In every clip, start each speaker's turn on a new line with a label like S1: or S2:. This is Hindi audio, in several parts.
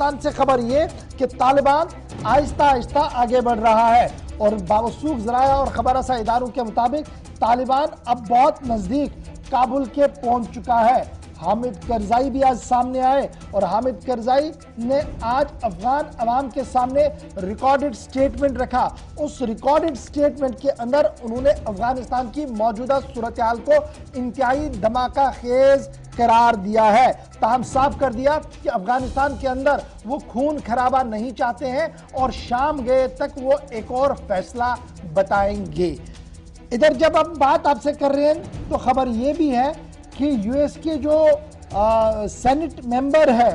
S1: अफगानिस्तान से खबर ये कि तालिबान आहिस्ता आहिस्ता आगे बढ़ रहा है और बावसूख ज़राया और खबर रसा इदारों के मुताबिक तालिबान अब बहुत नज़दीक काबुल के पहुंच चुका है। हामिद करजाई भी आज सामने आए और हामिद करजाई ने आज अफगान अवाम के सामने रिकॉर्डेड स्टेटमेंट रखा। उस रिकॉर्डेड स्टेटमेंट के अंदर उन्होंने अफगानिस्तान की मौजूदा सूरत हाल को इंतहाई धमाका खेज करार दिया है। ताहम साफ कर दिया कि अफगानिस्तान के अंदर वो खून खराबा नहीं चाहते हैं और शाम गए तक वो एक और फैसला बताएंगे। इधर जब हम बात आपसे कर रहे हैं तो खबर ये भी है कि यूएस के जो सेनेट मेंबर है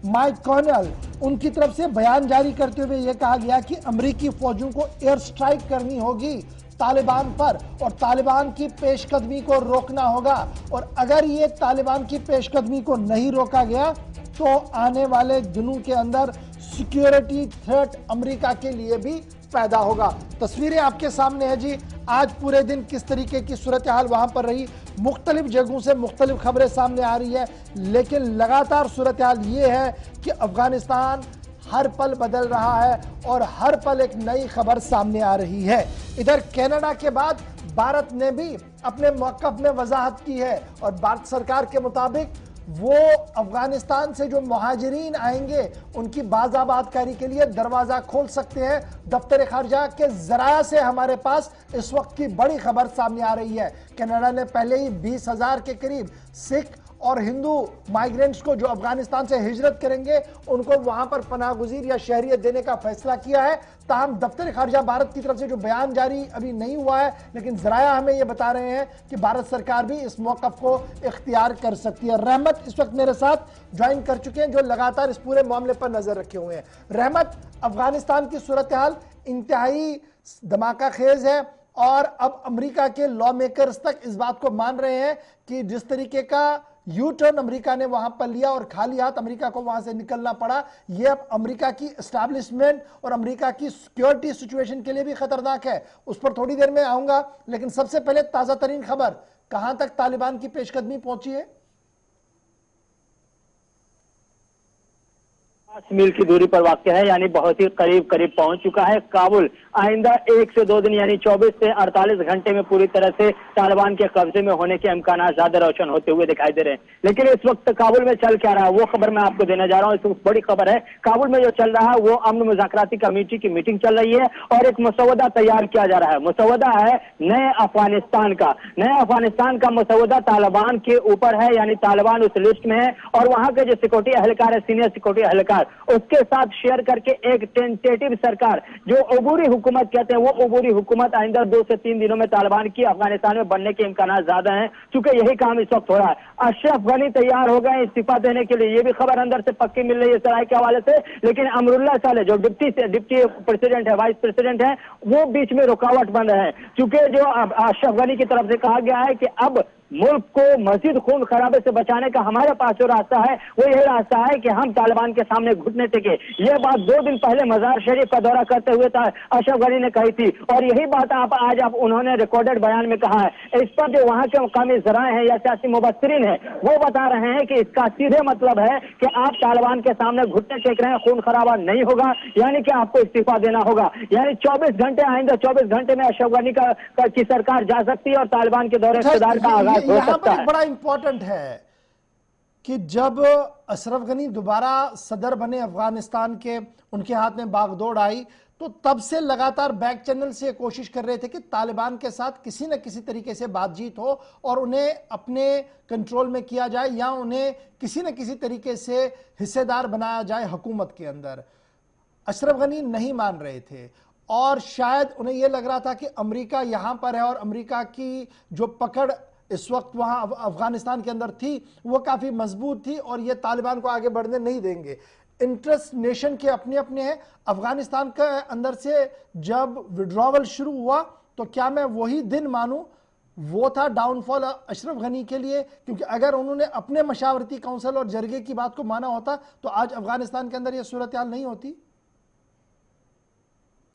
S1: माइक कॉनेल, उनकी तरफ से बयान जारी करते हुए यह कहा गया कि अमेरिकी फौजों को एयर स्ट्राइक करनी होगी तालिबान पर और तालिबान की पेशकदमी को रोकना होगा और अगर ये तालिबान की पेशकदमी को नहीं रोका गया तो आने वाले दिनों के अंदर सिक्योरिटी थ्रेट अमेरिका के लिए भी पैदा होगा। तस्वीरें आपके सामने है जी, आज पूरे दिन किस तरीके की सूरत हाल वहां पर रही। मुख्तलिफ जगहों से मुख्तलिफ खबरें सामने आ रही है, लेकिन लगातार सूरत हाल ये है कि अफगानिस्तान हर पल बदल रहा है और हर पल एक नई खबर सामने आ रही है। इधर कनाडा के बाद भारत ने भी अपने मौक़िफ़ में वजाहत की है और भारत सरकार के मुताबिक वो अफगानिस्तान से जो मुहाजिरीन आएंगे उनकी बाज़ाबातकारी के लिए दरवाज़ा खोल सकते हैं। दफ्तर खारजा के ज़राया से हमारे पास इस वक्त की बड़ी खबर सामने आ रही है। कनाडा ने पहले ही 20,000 के करीब सिख और हिंदू माइग्रेंट्स को जो अफगानिस्तान से हिजरत करेंगे उनको वहां पर पनाहगुज़ीर या शहरियत देने का फैसला किया है। ताहम दफ्तर खारजा भारत की तरफ से जो बयान जारी अभी नहीं हुआ है, लेकिन ज़राया हमें यह बता रहे हैं कि भारत सरकार भी इस मौक़िफ़ को इख्तियार कर सकती है। रहमत इस वक्त मेरे साथ ज्वाइन कर चुके हैं जो लगातार इस पूरे मामले पर नजर रखे हुए हैं। रहमत, अफगानिस्तान की सूरत हाल इंतहाई धमाका खेज है और अब अमेरिका के लॉ मेकर्स तक इस बात को मान रहे हैं कि जिस तरीके का यू टर्न अमेरिका ने वहां पर लिया और खाली हाथ अमेरिका को वहां से निकलना पड़ा, यह अब अमेरिका की एस्टैब्लिशमेंट और अमेरिका की सिक्योरिटी सिचुएशन के लिए भी खतरनाक है। उस पर थोड़ी देर में आऊंगा, लेकिन सबसे पहले ताजा तरीन खबर, कहां तक तालिबान की पेशकदमी पहुंची है?
S2: 5 मील की दूरी पर वाक़ है, यानी बहुत ही करीब करीब पहुंच चुका है काबुल। आइंदा 1 से 2 दिन यानी 24 से 48 घंटे में पूरी तरह से तालिबान के कब्जे में होने के इम्कान ज्यादा रोशन होते हुए दिखाई दे रहे हैं। लेकिन इस वक्त काबुल में चल क्या रहा है वो खबर मैं आपको देने जा रहा हूँ। इस वक्त बड़ी खबर है, काबुल में जो चल रहा है वो अमन मुज़ाकराती कमेटी की मीटिंग चल रही है और एक मसौदा तैयार किया जा रहा है। मसौदा है नए अफगानिस्तान का। नए अफगानिस्तान का मसौदा तालिबान के ऊपर है, यानी तालिबान उस लिस्ट में है और वहां के जो सिक्योरिटी अहलकार है, सीनियर सिक्योरिटी अहलकार, उसके साथ शेयर करके एक टेंटेटिव सरकार, जो अबूरी हुकूमत कहते हैं, वो अबूरी हुकूमत आइंदा 2 से 3 दिनों में तालिबान की अफगानिस्तान में बनने के इम्कान ज्यादा हैं, चूंकि यही काम इस वक्त हो रहा है। अशरफ गनी तैयार हो गए इस्तीफा देने के लिए, ये भी खबर अंदर से पक्की मिल रही है सराय के हवाले से। लेकिन अमरुल्लाह साले जो डिप्टी प्रेसिडेंट है, वाइस प्रेसिडेंट है, वो बीच में रुकावट बन रहे हैं, चूंकि जो अशरफ गनी की तरफ से कहा गया है कि अब मुल्क को मजीद खून खराबे से बचाने का हमारे पास जो रास्ता है वो यही रास्ता है कि हम तालिबान के सामने घुटने टेके। यह बात 2 दिन पहले मजार शरीफ का दौरा करते हुए अशरफ गनी ने कही थी और यही बात आज उन्होंने रिकॉर्डेड बयान में कहा है। इस पर जो वहां के मुकामी ज़राए हैं या सियासी मुबस्सिरीन है वो बता रहे हैं कि इसका सीधे मतलब है कि आप तालिबान के सामने घुटने टेक रहे हैं, खून खराबा नहीं होगा, यानी कि आपको इस्तीफा देना होगा। यानी 24 घंटे आइंदा 24 घंटे में अशरफ गनी की सरकार जा सकती है और तालिबान के दौरे इक़्तिदार का आगाज हो सकता है।
S1: बड़ा इंपॉर्टेंट है कि जब अशरफ गनी दोबारा सदर बने अफगानिस्तान के, उनके हाथ में बागडोर आई, तो तब से लगातार बैक चैनल से कोशिश कर रहे थे कि तालिबान के साथ किसी न किसी तरीके से बातचीत हो और उन्हें अपने कंट्रोल में किया जाए या उन्हें किसी न किसी तरीके से हिस्सेदार बनाया जाए हुकूमत के अंदर। अशरफ गनी नहीं मान रहे थे और शायद उन्हें यह लग रहा था कि अमेरिका यहां पर है और अमेरिका की जो पकड़ इस वक्त वहां अफगानिस्तान के अंदर थी वो काफी मजबूत थी और ये तालिबान को आगे बढ़ने नहीं देंगे। इंटरेस्ट नेशन के अपने अपने हैं। अफगानिस्तान के अंदर से जब विड्रॉवल शुरू हुआ तो क्या मैं वही दिन मानूं वो था डाउनफॉल अशरफ गनी के लिए, क्योंकि अगर उन्होंने अपने मशावरती काउंसिल और जरगे की बात को माना होता तो आज अफगानिस्तान के अंदर यह सूरत हाल नहीं होती।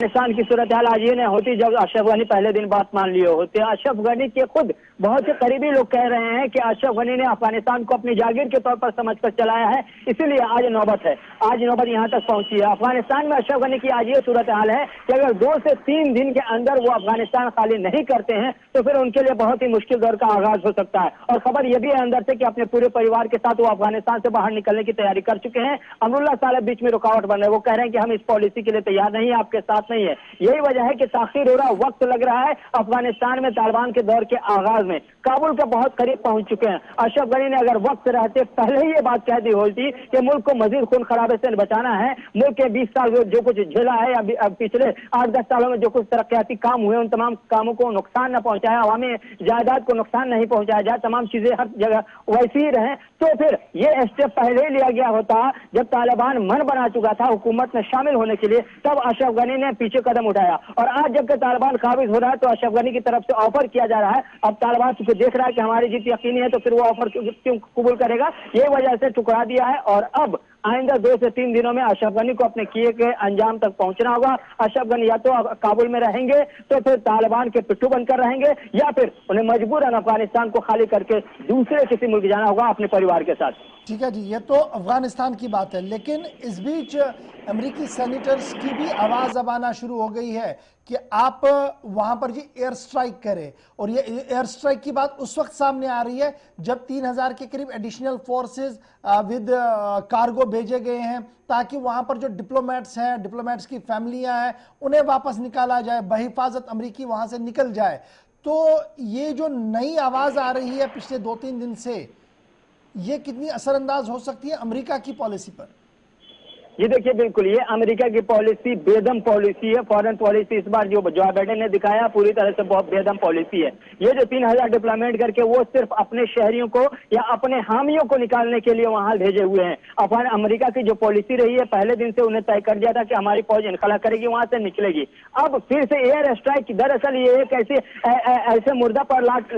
S2: अफगानिस्तान की सूरत हाल आज ये नहीं होती जब अशरफ गनी पहले दिन बात मान लिए होते। अशरफ गनी के खुद बहुत से करीबी लोग कह रहे हैं कि अशरफ गनी ने अफगानिस्तान को अपनी जागीर के तौर पर समझकर चलाया है, इसीलिए आज नौबत है, आज नौबत यहाँ तक पहुंची है। अफगानिस्तान में अशरफ गनी की आज ये सूरत हाल है कि अगर 2 से 3 दिन के अंदर वो अफगानिस्तान खाली नहीं करते हैं तो फिर उनके लिए बहुत ही मुश्किल दौर का आगाज हो सकता है। और खबर यह भी है अंदर से कि अपने पूरे परिवार के साथ वो अफगानिस्तान से बाहर निकलने की तैयारी कर चुके हैं। अमरुल्लाह सालेह बीच में रुकावट बन रहे हैं, वो कह रहे हैं कि हम इस पॉलिसी के लिए तैयार नहीं है, आपके साथ नहीं है। यही वजह है कि ताखीर हो रहा, वक्त लग रहा है। अफगानिस्तान में तालिबान के दौर के आगाज में काबुल के बहुत करीब पहुंच चुके हैं। अशरफ गनी ने अगर वक्त रहते पहले ही ये बात कह दी होती कि मुल्क को मजीद खून खराबे से बचाना है, मुल्क के 20 साल जो कुछ झेला है या पिछले 8-10 सालों में जो कुछ तरक्याती काम हुए उन तमाम कामों को नुकसान न पहुंचाया, अवामी जायदाद को नुकसान नहीं पहुंचाया जाए, तमाम चीजें हर जगह वैसी ही रहे, तो फिर ये स्टेप पहले ही लिया गया होता। जब तालिबान मन बना चुका था हुकूमत में शामिल होने के लिए, तब अशरफ गनी ने पीछे कदम उठाया। और आज जबकि तालिबान काबिज हो रहा है तो अशरफ गनी की तरफ से ऑफर किया जा रहा है। अब तालिबान चूंकि देख रहा है कि हमारी जीत यकीनी है तो फिर वो ऑफर क्यों कबूल करेगा, ये वजह से ठुकरा दिया है। और अब आइंदा 2 से 3 दिनों में अशरफ गनी को अपने किए के अंजाम तक पहुंचना होगा। अशरफ गनी या तो काबुल में रहेंगे तो फिर तालिबान के पिट्ठू बनकर रहेंगे, या फिर उन्हें मजबूरन अफगानिस्तान को खाली करके दूसरे किसी मुल्क जाना होगा अपने परिवार के साथ।
S1: ठीक है जी, ये तो अफगानिस्तान की बात है, लेकिन इस बीच अमेरिकी सेनेटर्स की भी आवाज अब आना शुरू हो गई है कि आप वहां पर जी एयर स्ट्राइक करें। और ये एयर स्ट्राइक की बात उस वक्त सामने आ रही है जब 3000 के करीब एडिशनल फोर्सेस विद कार्गो भेजे गए हैं ताकि वहां पर जो डिप्लोमेट्स हैं, डिप्लोमेट्स की फैमिलियां हैं, उन्हें वापस निकाला जाए, बहिफाजत अमेरिकी वहां से निकल जाए। तो ये जो नई आवाज आ रही है पिछले 2-3 दिन से, ये कितनी असरअंदाज हो सकती है अमेरिका की पॉलिसी पर?
S2: ये देखिए, बिल्कुल ये अमेरिका की पॉलिसी बेदम पॉलिसी है। फॉरेन पॉलिसी इस बार जो बाइडेन ने दिखाया पूरी तरह से बहुत बेदम पॉलिसी है। ये जो 3000 डिप्लॉयमेंट करके वो सिर्फ अपने शहरियों को या अपने हामियों को निकालने के लिए वहां भेजे हुए हैं। अफगान अमेरिका की जो पॉलिसी रही है, पहले दिन से उन्हें तय कर दिया था कि हमारी फौज इनखला करेगी, वहां से निकलेगी। अब फिर से एयर स्ट्राइक, दरअसल ये एक ऐसे मुर्दा पर लात,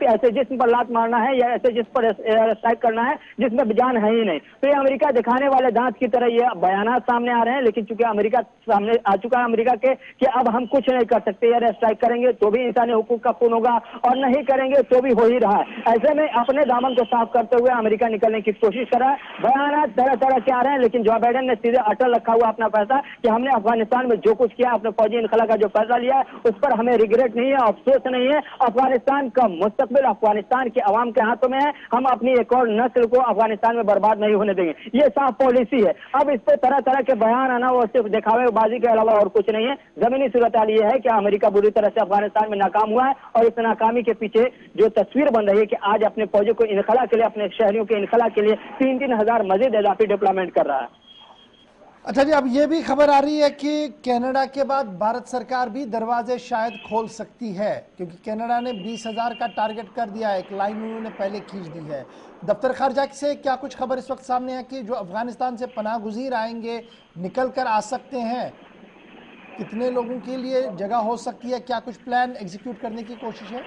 S2: ऐसे जिस्म पर लात मारना है या ऐसे जिस पर एयर स्ट्राइक करना है जिसमें जान है ही नहीं। तो ये अमेरिका दिखाने वाले दांत की तरह ये बयानात सामने आ रहे हैं, लेकिन चूंकि अमेरिका सामने आ चुका है अमेरिका के कि अब हम कुछ नहीं कर सकते, एयर स्ट्राइक करेंगे तो भी इंसानी हुकूक का खून होगा और नहीं करेंगे तो भी हो ही रहा है। ऐसे में अपने दामन को साफ करते हुए अमेरिका निकलने की कोशिश कर रहा है। बयानात तरह तरह के आ रहे हैं, लेकिन जो बाइडेन ने सीधे अटल रखा हुआ अपना फैसला कि हमने अफगानिस्तान में जो कुछ किया, अपने फौजी इनखला का जो फैसला लिया है उस पर हमें रिग्रेट नहीं है, अफसोस नहीं है। अफगानिस्तान का मुस्तकबिल अफगानिस्तान के अवाम के हाथों में है, हम अपनी एक और नस्ल को अफगानिस्तान में बर्बाद नहीं होने देंगे। ये साफ पॉलिसी है। अब इस पर तरह तरह के बयान आना वो सिर्फ दिखावेबाजी के अलावा और कुछ नहीं है। जमीनी सूरत हाल ये है कि अमेरिका बुरी तरह से अफगानिस्तान में नाकाम हुआ है और इस नाकामी के पीछे जो तस्वीर बन रही है कि आज अपने फौजों को इनखला के लिए, अपने शहरियों के इनखला के लिए 3-3 हजार मजीद इजाफी डिप्लॉयमेंट कर रहा है।
S1: अच्छा जी, अब ये भी खबर आ रही है कि कनाडा के बाद भारत सरकार भी दरवाजे शायद खोल सकती है, क्योंकि कनाडा ने 20,000 का टारगेट कर दिया है, एक लाइन उन्होंने पहले खींच दी है। दफ्तर खारजा से क्या कुछ खबर इस वक्त सामने है कि जो अफगानिस्तान से पनाह गुज़ीर आएंगे निकल कर आ सकते हैं? कितने लोगों के लिए जगह हो सकती है? क्या कुछ प्लान एग्जीक्यूट करने की कोशिश है?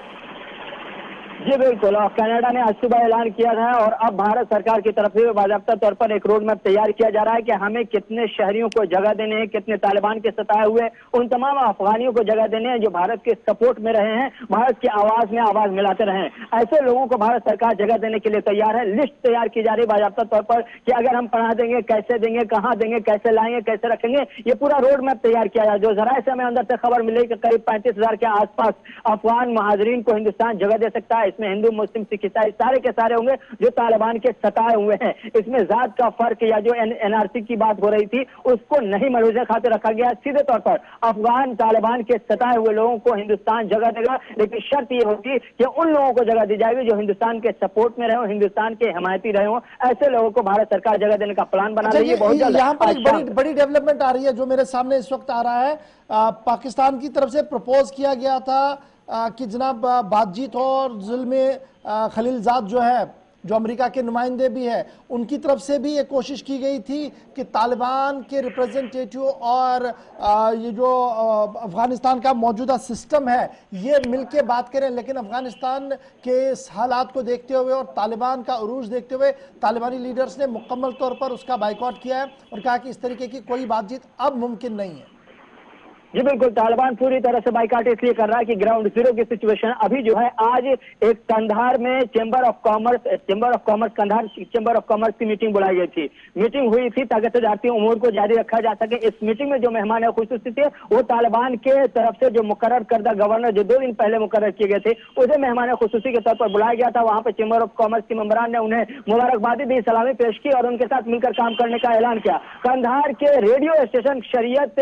S2: जी बिल्कुल, कनाडा ने आज सुबह ऐलान किया था और अब भारत सरकार की तरफ से बाकायदा तौर पर एक रोड मैप तैयार किया जा रहा है कि हमें कितने शहरियों को जगह देने हैं, कितने तालिबान के सताए हुए उन तमाम अफगानियों को जगह देने हैं जो भारत के सपोर्ट में रहे हैं, भारत की आवाज में आवाज मिलाते रहे। ऐसे लोगों को भारत सरकार जगह देने के लिए तैयार है। लिस्ट तैयार की जा रही है बाकायदा तौर पर कि अगर हम पनाह देंगे, कैसे देंगे, कहाँ देंगे, कैसे लाएंगे, कैसे रखेंगे, ये पूरा रोड मैप तैयार किया जाए। जो जरा से हमें अंदर से खबर मिली कि करीब 35,000 के आसपास अफगान महाजरीन को हिंदुस्तान जगह दे सकता है। इसमें हिंदू, मुस्लिम, सिख, ईसाई सारे के सारे होंगे जो तालिबान के सताए हुए हैं। इसमें जात का फर्क या जो एनआरसी की बात हो रही थी उसको नहीं मलूज़े खातिर रखा गया। सीधे तौर पर अफगान तालिबान के सताए हुए लोगों को हिंदुस्तान जगह देगा, लेकिन शर्त यह होगी कि उन लोगों को जगह दी जाएगी जो हिंदुस्तान के सपोर्ट में रहे हो, हिंदुस्तान के हिमायती रहे हो। ऐसे लोगों को भारत सरकार जगह देने का प्लान बना रही है। बहुत जल्द
S1: यहाँ पर एक बड़ी डेवलपमेंट आ रही है जो मेरे सामने इस वक्त आ रहा है। पाकिस्तान की तरफ से प्रपोज किया गया था कि जनाब बातचीत और जुल्म खलीलजाद जो है, जो अमेरिका के नुमाइंदे भी है, उनकी तरफ से भी ये कोशिश की गई थी कि तालिबान के रिप्रेजेंटेटिव और ये जो अफगानिस्तान का मौजूदा सिस्टम है ये मिलके बात करें। लेकिन अफगानिस्तान के हालात को देखते हुए और तालिबान का उरूज देखते हुए तालिबानी लीडर्स ने मुकम्मल तौर पर उसका बाइकआउट किया है और कहा कि इस तरीके की कोई बातचीत अब मुमकिन नहीं है।
S2: जी बिल्कुल, तालिबान पूरी तरह से बाइकाट इसलिए कर रहा है कि ग्राउंड जीरो की सिचुएशन अभी जो है, आज एक कंधार में chamber of commerce Kandahar chamber of commerce की मीटिंग बुलाई गई थी। मीटिंग हुई थी ताकि तजारती उमूर को जारी रखा जा सके। इस मीटिंग में जो मेहमान खुसूसी थे वो तालिबान के तरफ से जो मुकर्रर करदा गवर्नर जो 2 दिन पहले मुकर्रर किए गए थे, उसे मेहमान खुसूसी के तौर पर बुलाया गया था। वहां पर चेंबर ऑफ कॉमर्स के मेंबरान ने उन्हें मुबारकबादी दी, सलामी पेश की और उनके साथ मिलकर काम करने का ऐलान किया। कंधार के रेडियो स्टेशन शरीयत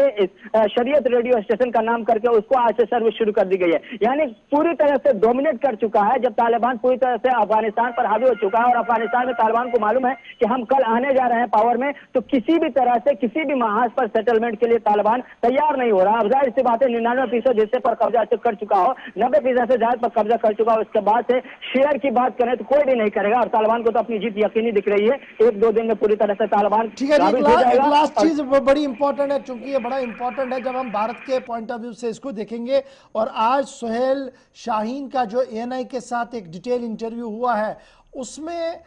S2: रेडियो स्टेशन का नाम करके उसको आज से सर्विस शुरू कर दी गई है। यानी पूरी तरह से डोमिनेट कर चुका है। जब तालिबान पूरी तरह से अफगानिस्तान पर हावी हो चुका है और अफगानिस्तान में तालिबान को मालूम है कि हम कल आने जा रहे हैं पावर में, तो किसी भी तरह से किसी भी महाज पर सेटलमेंट के लिए तालिबान तैयार नहीं हो रहा। अब जाहिर सी बात है 99% हिस्से पर कब्जा कर चुका हो, 90% से ज्यादा पर कब्जा कर चुका हो, उसके बाद से शेयर की बात करें तो कोई भी नहीं करेगा और तालिबान को तो अपनी जीत यकीनी दिख रही है। 1-2 दिन में पूरी तरह से तालिबान
S1: ठीक है। एक लास्ट चीज बड़ी इंपॉर्टेंट है, चूंकि ये बड़ा इंपॉर्टेंट है जब हम भारत के पॉइंट ऑफ व्यू से इसको देखेंगे। और आज सुहेल शाहीन का जो एएनआई के साथ एक डिटेल इंटरव्यू हुआ है, उसमें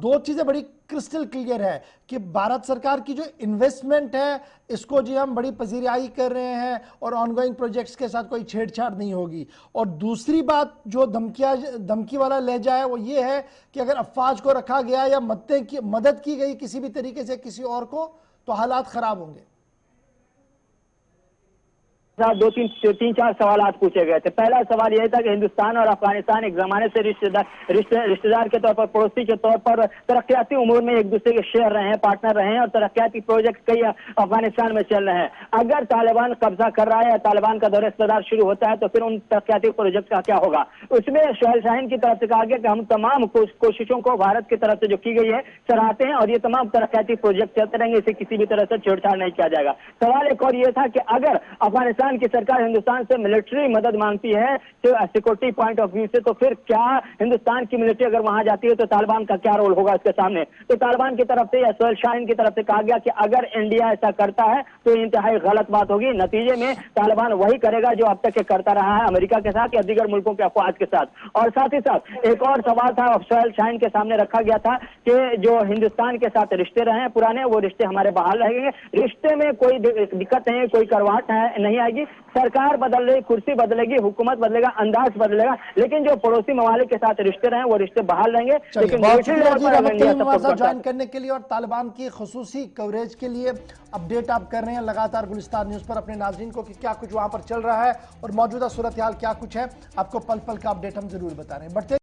S1: 2 चीजें बड़ी क्रिस्टल क्लियर है कि भारत सरकार की जो इन्वेस्टमेंट है इसको जी हम बड़ी पजीराई कर रहे हैं और ऑनगोइंग प्रोजेक्ट्स के साथ कोई छेड़छाड़ नहीं होगी। और दूसरी बात जो धमकी वाला लहजा है वो ये है कि अगर अफवाज को रखा गया या मदद की गई किसी भी तरीके से किसी और को, तो हालात खराब होंगे।
S2: 2-3-4 सवाल पूछे गए थे। पहला सवाल यह था कि हिंदुस्तान और अफगानिस्तान एक जमाने से रिश्तेदार के तौर पर, पड़ोसी के तौर पर तरक्याती उमूर में एक दूसरे के शेयर रहे हैं, पार्टनर रहे हैं और तरक्याती प्रोजेक्ट कई अफगानिस्तान में चल रहे हैं। अगर तालिबान कब्जा कर रहा है या तालिबान का दौर इक़्तिदार शुरू होता है तो फिर उन तरक्याती प्रोजेक्ट का क्या होगा। उसमें सुहेल शाहीन की तरफ से कहा गया कि हम तमाम कोशिशों को भारत की तरफ से जो की गई है सराहते हैं और ये तमाम तरक्याती प्रोजेक्ट चलते रहेंगे, इसे किसी भी तरह से छेड़छाड़ नहीं किया जाएगा। सवाल एक और ये था कि अगर अफगानिस्तान की सरकार हिंदुस्तान से मिलिट्री मदद मांगती है सिक्योरिटी पॉइंट ऑफ व्यू से, तो फिर क्या हिंदुस्तान की मिलिट्री अगर वहां जाती है तो तालिबान का क्या रोल होगा इसके सामने। तो तालिबान की तरफ से या सुहेल शाहीन की तरफ से कहा गया कि अगर इंडिया ऐसा करता है तो इंतहाई गलत बात होगी। नतीजे में तालिबान वही करेगा जो अब तक करता रहा है अमेरिका के साथ या दीगर मुल्कों के अफवाज के साथ। और साथ ही साथ एक और सवाल था सुहेल शाहीन के सामने रखा गया था कि जो हिंदुस्तान के साथ रिश्ते रहे हैं पुराने, वो रिश्ते हमारे बहाल रहेंगे। रिश्ते में कोई दिक्कत नहीं, कोई करवाट नहीं आएगी। सरकार बदलेगी, कुर्सी बदलेगी, हुकूमत बदलेगा, अंदाज बदलेगा, लेकिन जो पड़ोसी ममालिक के साथ रिश्ते रहे वो रिश्ते बहाल रहेंगे। लेकिन
S1: ज्वाइन करने के लिए और तालिबान की खुसूसी कवरेज के लिए अपडेट आप कर रहे हैं लगातार गुलिस्तान न्यूज पर अपने नाज़रीन को कि क्या कुछ वहां पर चल रहा है और मौजूदा सूरत हाल क्या कुछ है, आपको पल पल का अपडेट हम जरूर बता रहे हैं। बढ़ते